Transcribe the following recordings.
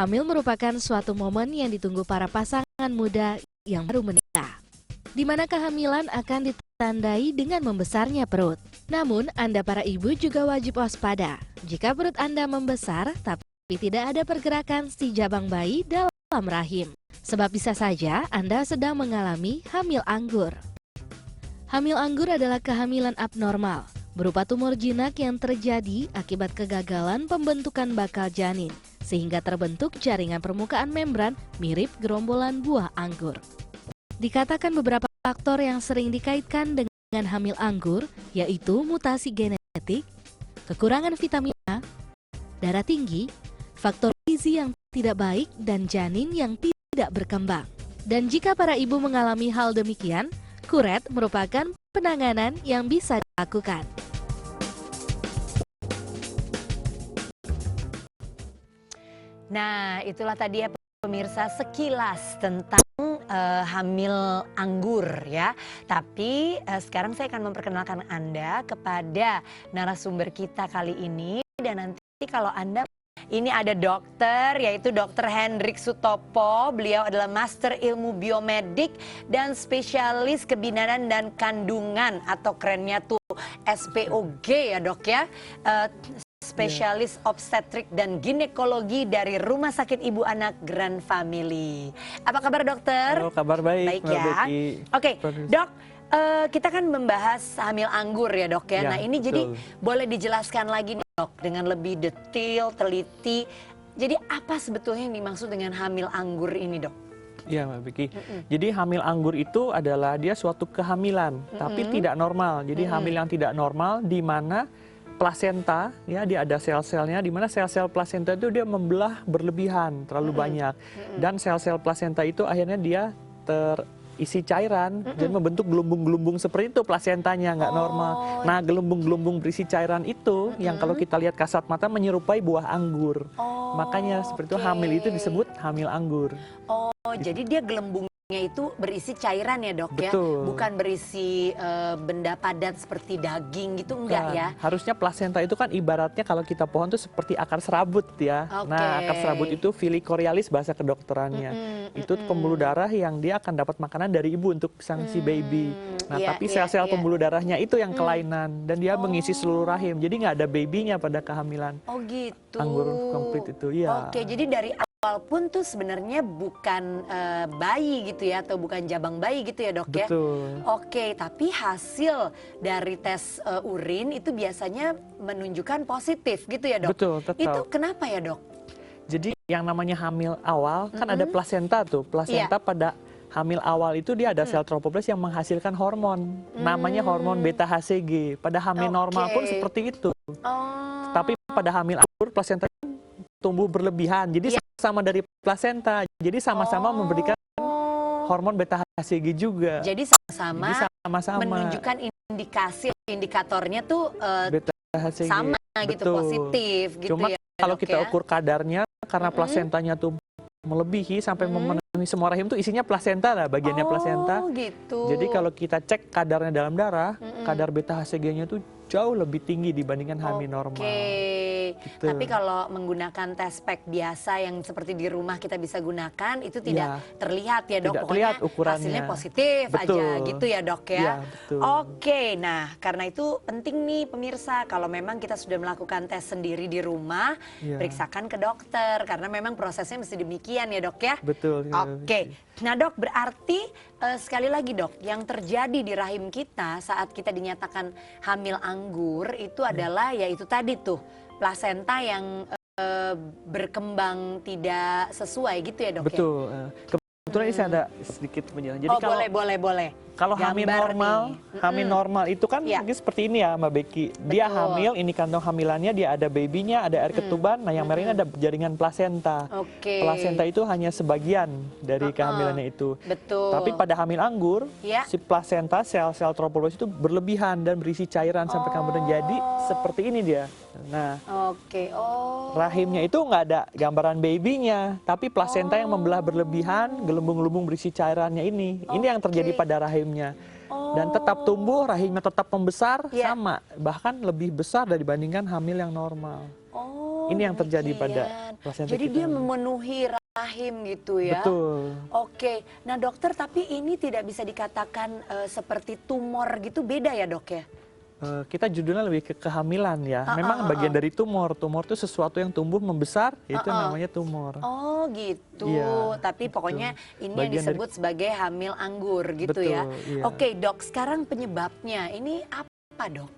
Hamil merupakan suatu momen yang ditunggu para pasangan muda yang baru menikah, di mana kehamilan akan ditandai dengan membesarnya perut. Namun, Anda para ibu juga wajib waspada jika perut Anda membesar tapi tidak ada pergerakan si jabang bayi dalam rahim. Sebab bisa saja Anda sedang mengalami hamil anggur. Hamil anggur adalah kehamilan abnormal, berupa tumor jinak yang terjadi akibat kegagalan pembentukan bakal janin, sehingga terbentuk jaringan permukaan membran mirip gerombolan buah anggur. Dikatakan beberapa faktor yang sering dikaitkan dengan hamil anggur, yaitu mutasi genetik, kekurangan vitamin A, darah tinggi, faktor gizi yang tidak baik, dan janin yang tidak berkembang. Dan jika para ibu mengalami hal demikian, kuret merupakan penanganan yang bisa dilakukan. Nah, itulah tadi ya pemirsa sekilas tentang hamil anggur ya. Tapi sekarang saya akan memperkenalkan Anda kepada narasumber kita kali ini. Dan nanti kalau Anda, ini ada dokter, yaitu Dr. Hendrik Sutopo. Beliau adalah Master Ilmu Biomedik dan Spesialis Kebidanan dan Kandungan, atau kerennya tuh SPOG ya dok ya. Spesialis obstetrik dan ginekologi dari Rumah Sakit Ibu Anak Grand Family. Apa kabar dokter? Halo, kabar baik. Baik ya. Oke, dok, kita kan membahas hamil anggur ya dok ya. Ya, nah ini betul. jadi boleh dijelaskan lagi nih dok dengan lebih detail, teliti. Jadi apa sebetulnya yang dimaksud dengan hamil anggur ini dok? Ya Mbak Vicky. Jadi hamil anggur itu adalah dia suatu kehamilan, tapi tidak normal. Jadi hamil yang tidak normal di mana plasenta, ya dia ada sel-selnya, di mana sel-sel plasenta itu dia membelah berlebihan, terlalu banyak. Dan sel-sel plasenta itu akhirnya dia terisi cairan dan membentuk gelombung-gelombung seperti itu plasentanya, nggak normal. Nah, gelombung-gelombung berisi cairan itu yang kalau kita lihat kasat mata menyerupai buah anggur. Makanya seperti itu hamil itu disebut hamil anggur. Oh, jadi dia gelembungnya itu berisi cairan ya dok ya? Betul. Bukan berisi benda padat seperti daging gitu, enggak ya? Harusnya plasenta itu kan ibaratnya kalau kita pohon tuh seperti akar serabut ya. Nah, akar serabut itu filicorialis bahasa kedokterannya. Itu pembuluh darah yang dia akan dapat makanan dari ibu untuk sang si baby. Nah, tapi sel-sel pembuluh darahnya itu yang kelainan dan dia mengisi seluruh rahim. Jadi nggak ada babynya pada kehamilan. Oh gitu. Anggur komplit itu, ya. Oke, jadi dari awal pun tuh sebenarnya bukan bayi gitu ya, atau bukan jabang bayi gitu ya dok ya? Betul. Oke, tapi hasil dari tes urin itu biasanya menunjukkan positif gitu ya dok? Betul, tetap. Itu kenapa ya dok? Jadi yang namanya hamil awal kan ada plasenta tuh. Plasenta pada hamil awal itu dia ada sel tropoplas yang menghasilkan hormon. Namanya hormon beta HCG. Pada hamil normal pun seperti itu. Tapi pada hamil anggur plasenta tumbuh berlebihan. Jadi sama dari plasenta. Jadi sama-sama memberikan hormon beta HCG juga. Jadi sama-sama menunjukkan indikatornya tuh beta HCG. sama gitu, positif gitu. Cuma ya kalau dok kita ya? ukur kadarnya karena plasentanya tuh melebihi sampai memenuhi semua rahim tuh isinya plasenta lah, bagiannya plasenta. Gitu. Jadi kalau kita cek kadarnya dalam darah, kadar beta HCG-nya tuh jauh lebih tinggi dibandingkan hamil normal. Gitu. Tapi kalau menggunakan test pack biasa yang seperti di rumah kita bisa gunakan, itu tidak terlihat ya dok? Tidak Pokoknya terlihat ukurannya. hasilnya positif aja gitu ya dok ya? Iya, betul. Oke, nah karena itu penting nih pemirsa, kalau memang kita sudah melakukan tes sendiri di rumah, periksakan ke dokter, karena memang prosesnya mesti demikian ya dok ya? Betul. Oke, nah dok, berarti sekali lagi dok, yang terjadi di rahim kita saat kita dinyatakan hamil anggur itu adalah yaitu tadi tuh plasenta yang berkembang tidak sesuai gitu ya dok? Betul. Kebetulan ini saya ada sedikit penjelasan. Jadi kalau boleh. Kalau hamil normal itu kan mungkin seperti ini ya Mbak Becky. Dia hamil, ini kantong hamilannya, dia ada babynya, ada air ketuban. Nah yang merah ini ada jaringan plasenta. Plasenta itu hanya sebagian dari kehamilannya itu. Betul. Tapi pada hamil anggur, si plasenta, sel-sel tropoplas itu berlebihan dan berisi cairan sampai kemudian jadi seperti ini dia. Nah, rahimnya itu nggak ada gambaran babynya, tapi plasenta yang membelah berlebihan, gelembung-gelembung berisi cairannya ini. Ini yang terjadi pada rahimnya. Dan tetap tumbuh, rahimnya tetap membesar, sama. Bahkan lebih besar dibandingkan hamil yang normal. Oh, Ini yang terjadi pada demikian. plasenta Jadi kita. dia memenuhi rahim gitu ya. Betul. Oke. Nah, dokter, tapi ini tidak bisa dikatakan seperti tumor gitu, beda ya, Dok ya? Kita judulnya lebih ke kehamilan ya. Memang bagian dari tumor. Tumor itu sesuatu yang tumbuh membesar, itu namanya tumor. Oh gitu. Iya, Tapi betul. pokoknya ini yang Bagian dari- disebut sebagai hamil anggur gitu Betul, ya. iya. Oke, Dok, sekarang penyebabnya ini apa, Dok?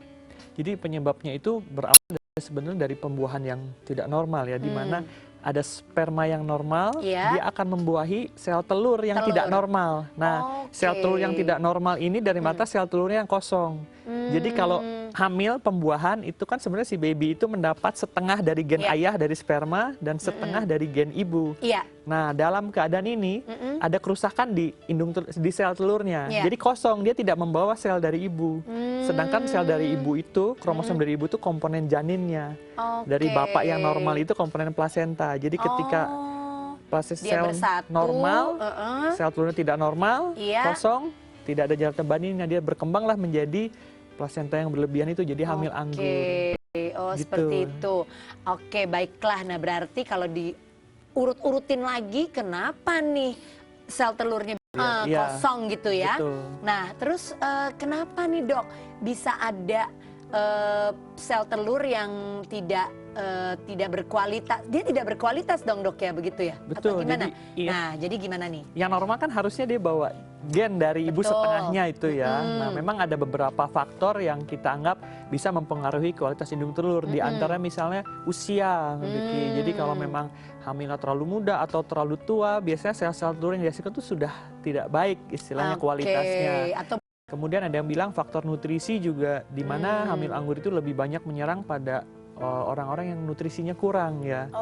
Jadi penyebabnya itu berawal dari sebenarnya dari pembuahan yang tidak normal ya, di mana ada sperma yang normal, Iya. dia akan membuahi sel telur yang tidak Telur. normal. Nah, sel Oke. telur yang tidak normal ini dari mata sel telurnya yang kosong. Jadi kalau hamil pembuahan itu kan sebenarnya si baby itu mendapat setengah dari gen Iya. ayah dari sperma dan setengah dari gen ibu. Iya. Nah, dalam keadaan ini ada kerusakan di di sel telurnya. Iya. Jadi kosong, dia tidak membawa sel dari ibu. Sedangkan sel dari ibu itu, kromosom dari ibu itu komponen janinnya. Dari Oke. bapak yang normal itu komponen plasenta. Jadi ketika Dia sel bersatu, normal, heeh. sel telurnya tidak normal, Iya. kosong, tidak ada jarak janinnya, dia berkembanglah menjadi plasenta yang berlebihan itu jadi hamil anggur. Oh, Gitu. seperti itu. Oke, baiklah. Nah, berarti kalau diurut-urutin lagi, kenapa nih sel telurnya Iya, kosong gitu ya? betul. Nah, terus kenapa nih, Dok, bisa ada sel telur yang tidak berkualitas? Dia tidak berkualitas dong, Dok, ya, begitu ya? Atau Betul, gimana? jadi, iya. Nah, jadi gimana nih? Yang normal kan harusnya dia bawa gen dari ibu Betul. setengahnya itu ya. Nah, memang ada beberapa faktor yang kita anggap bisa mempengaruhi kualitas indung telur. Di antara misalnya usia, Becky. Jadi kalau memang hamilnya terlalu muda atau terlalu tua, biasanya sel-sel telur yang dihasilkan itu sudah tidak baik istilahnya Oke. kualitasnya. Atau Kemudian ada yang bilang faktor nutrisi juga, di mana hamil anggur itu lebih banyak menyerang pada orang-orang yang nutrisinya kurang ya.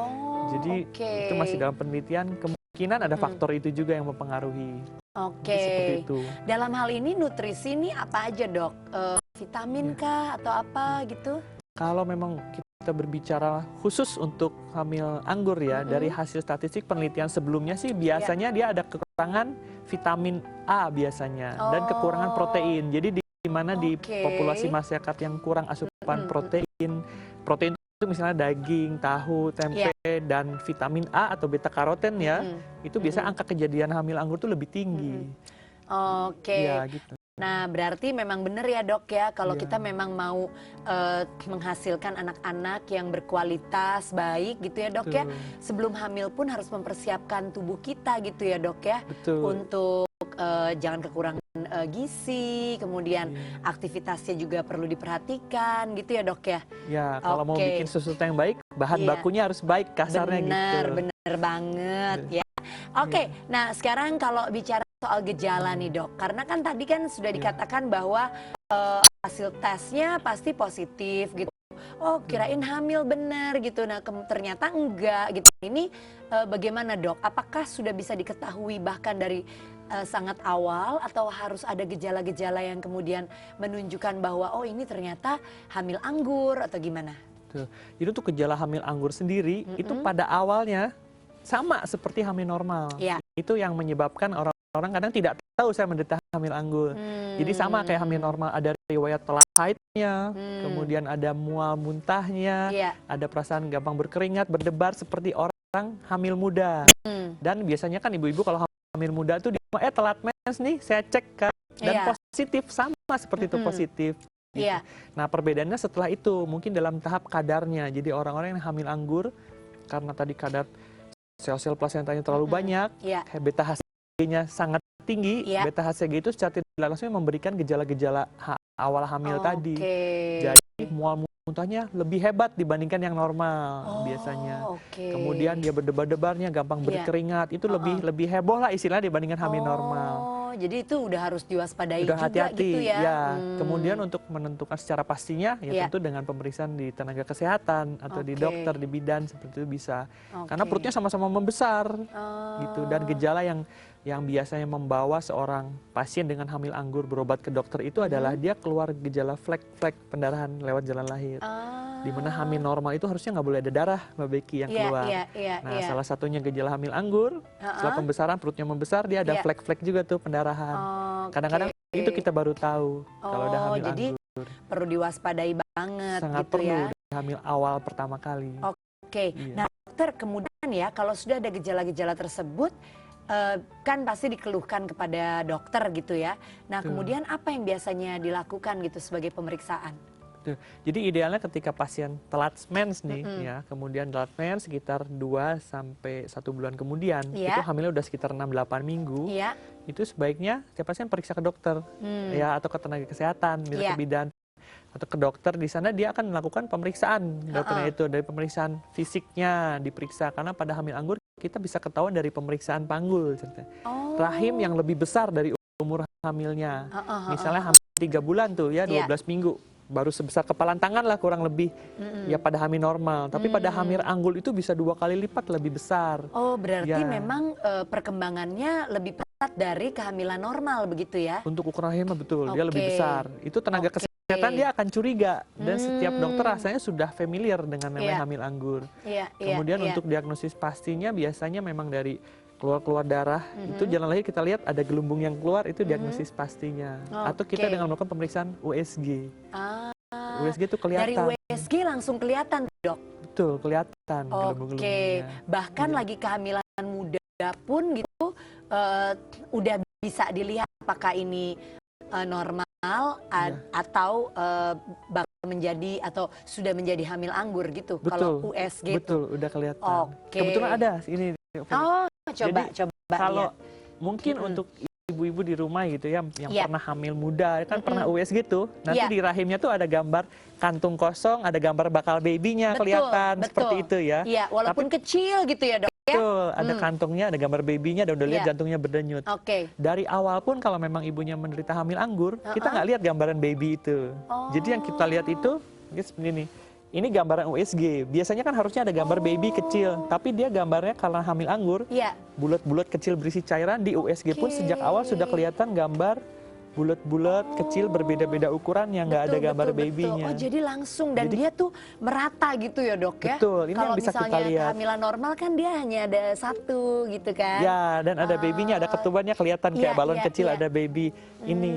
Jadi oke. itu masih dalam penelitian, kemungkinan ada faktor itu juga yang mempengaruhi. Oke. Jadi seperti itu. Dalam hal ini nutrisi ini apa aja, Dok? Vitamin kah atau apa gitu? Kalau memang kita berbicara khusus untuk hamil anggur ya, dari hasil statistik penelitian sebelumnya sih biasanya dia ada kekurangan vitamin A biasanya dan kekurangan protein. Jadi di mana di populasi masyarakat yang kurang asupan protein, protein itu misalnya daging, tahu, tempe, dan vitamin A atau beta karoten ya, itu biasa angka kejadian hamil anggur itu lebih tinggi. Oke. Iya gitu. Nah, berarti memang benar ya, Dok, ya, kalau Iya. kita memang mau menghasilkan anak-anak yang berkualitas baik gitu ya, Dok, ya. Betul. Sebelum hamil pun harus mempersiapkan tubuh kita gitu ya, Dok, ya. Betul. Untuk jangan kekurangan gizi, kemudian aktivitasnya juga perlu diperhatikan gitu ya, Dok, ya. Ya, kalau mau Oke. bikin sesuatu yang baik, bahan Iya. bakunya harus baik, kasarnya gitu. Bener banget ya. Oke, nah sekarang kalau bicara soal gejala nih, Dok, karena kan tadi kan sudah dikatakan bahwa hasil tesnya pasti positif gitu. Oh, kirain hamil bener gitu. Nah, ternyata enggak gitu. Ini bagaimana, Dok? Apakah sudah bisa diketahui bahkan dari sangat awal atau harus ada gejala-gejala yang kemudian menunjukkan bahwa oh ini ternyata hamil anggur atau gimana? Tuh. Jadi untuk gejala hamil anggur sendiri itu pada awalnya sama seperti hamil normal. Iya. Itu yang menyebabkan orang-orang kadang tidak tahu saya menderita hamil anggur. Jadi sama kayak hamil normal, ada riwayat telat haidnya, kemudian ada mual muntahnya, Iya. ada perasaan gampang berkeringat, berdebar seperti orang hamil muda. Dan biasanya kan ibu-ibu kalau hamil muda tuh telat mens nih, saya cek kan dan Iya. positif, sama seperti itu positif. Gitu. Iya. Nah, perbedaannya setelah itu mungkin dalam tahap kadarnya. Jadi orang-orang yang hamil anggur karena tadi kadar sel-sel plasentanya terlalu banyak, Iya. beta HCG-nya sangat tinggi. Iya. Beta HCG itu secara tidak langsung memberikan gejala-gejala awal hamil tadi. Jadi mual muntahnya lebih hebat dibandingkan yang normal biasanya. Kemudian dia berdebar-debarnya, gampang Iya. berkeringat. Itu lebih heboh lah istilahnya dibandingkan hamil normal. Jadi itu udah harus diwaspadai Udah juga hati-hati gitu ya. Kemudian untuk menentukan secara pastinya ya Iya. tentu dengan pemeriksaan di tenaga kesehatan atau di Oke. dokter di bidan seperti itu bisa. Karena Oke. perutnya sama-sama membesar gitu, dan Oh. gejala yang biasanya membawa seorang pasien dengan hamil anggur berobat ke dokter itu adalah dia keluar gejala flek-flek pendarahan lewat jalan lahir. Di mana hamil normal itu harusnya nggak boleh ada darah, Mbak Becky, yang Iya, keluar. iya, Nah, iya. salah satunya gejala hamil anggur, setelah pembesaran perutnya membesar, dia ada Iya. flek-flek juga tuh pendarahan. Kadang-kadang itu kita baru tahu kalau udah hamil jadi anggur. perlu diwaspadai banget Sangat gitu perlu. ya. hamil awal pertama kali. Oke. Iya. Nah dokter, kemudian ya kalau sudah ada gejala-gejala tersebut kan pasti dikeluhkan kepada dokter gitu ya. Nah Betul. kemudian apa yang biasanya dilakukan gitu sebagai pemeriksaan? Tuh. Jadi idealnya ketika pasien telat mens nih ya, kemudian telat mens sekitar 2 sampai 1 bulan kemudian, Iya. itu hamilnya udah sekitar 6-8 minggu, Iya. itu sebaiknya tiap pasien periksa ke dokter ya, atau ke tenaga kesehatan, bisa Iya. ke bidan atau ke dokter. Di sana dia akan melakukan pemeriksaan, dokternya itu dari pemeriksaan fisiknya diperiksa, karena pada hamil anggur kita bisa ketahuan dari pemeriksaan panggul ceritanya. Rahim yang lebih besar dari umur hamilnya, misalnya hamil 3 bulan tuh ya, 12 minggu, baru sebesar kepalan tangan lah kurang lebih ya pada hamil normal. Tapi pada hamil anggul itu bisa 2 kali lipat lebih besar. Oh berarti Ya. memang perkembangannya lebih pesat dari kehamilan normal begitu ya? Untuk ukuran rahimnya betul, dia lebih Oke. besar. Itu tenaga kesehatan dia akan curiga, dan setiap dokter rasanya sudah familiar dengan namanya Iya. hamil anggur. Iya, Kemudian iya. untuk diagnosis pastinya biasanya memang dari keluar darah, itu jalan lahir kita lihat ada gelembung yang keluar, itu diagnosis pastinya. Atau kita Oke. dengan melakukan pemeriksaan USG. Ah, USG itu dari kelihatan. USG langsung kelihatan dok? Betul, kelihatan Oke, gelembung-gelembungnya. bahkan Iya. lagi kehamilan muda pun gitu udah bisa dilihat apakah ini normal atau bakal menjadi atau sudah menjadi hamil anggur gitu. Kalau USG betul, udah kelihatan. Oke. Kebetulan ada ini. Oh, coba Kalau lihat. mungkin untuk ibu-ibu di rumah gitu ya, yang Iya. pernah hamil muda, kan pernah USG tuh, nanti Iya. di rahimnya tuh ada gambar kantung kosong, ada gambar bakal babynya Betul, kelihatan, betul. seperti itu ya. Iya, walaupun kecil gitu ya dok ya. Betul, ada kantungnya, ada gambar babynya, dan udah lihat Iya. jantungnya berdenyut. Oke. Dari awal pun kalau memang ibunya menderita hamil anggur, kita nggak lihat gambaran baby itu. Jadi yang kita lihat itu, seperti ini. Ini gambaran USG. Biasanya kan harusnya ada gambar baby kecil, tapi dia gambarnya karena hamil anggur, Iya. bulat-bulat kecil berisi cairan. Di USG pun sejak awal sudah kelihatan gambar bulat-bulat kecil berbeda-beda ukuran yang nggak ada gambar babynya. Oh jadi langsung, dan dia tuh merata gitu ya dok ya? Betul, ini yang Kalau bisa kita misalnya lihat. kehamilan normal kan dia hanya ada satu gitu kan? Ya, dan ada babynya, ada ketubannya kelihatan kayak Iya, balon iya, kecil, iya. ada baby ini.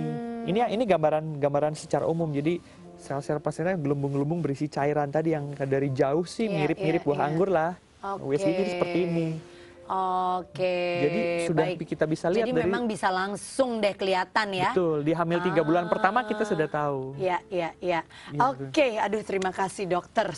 Ini gambaran secara umum. Jadi sel-sel pasiennya gelembung-gelembung berisi cairan tadi yang dari jauh sih Iya, mirip-mirip iya, buah iya. anggur lah. Oke. USG jadi seperti ini. Oke. Jadi sudah baik. kita bisa lihat Jadi dari memang bisa langsung deh kelihatan ya? betul, di hamil 3 bulan pertama kita sudah tahu. Iya, iya, iya. Iya, Oke, aduh terima kasih dokter.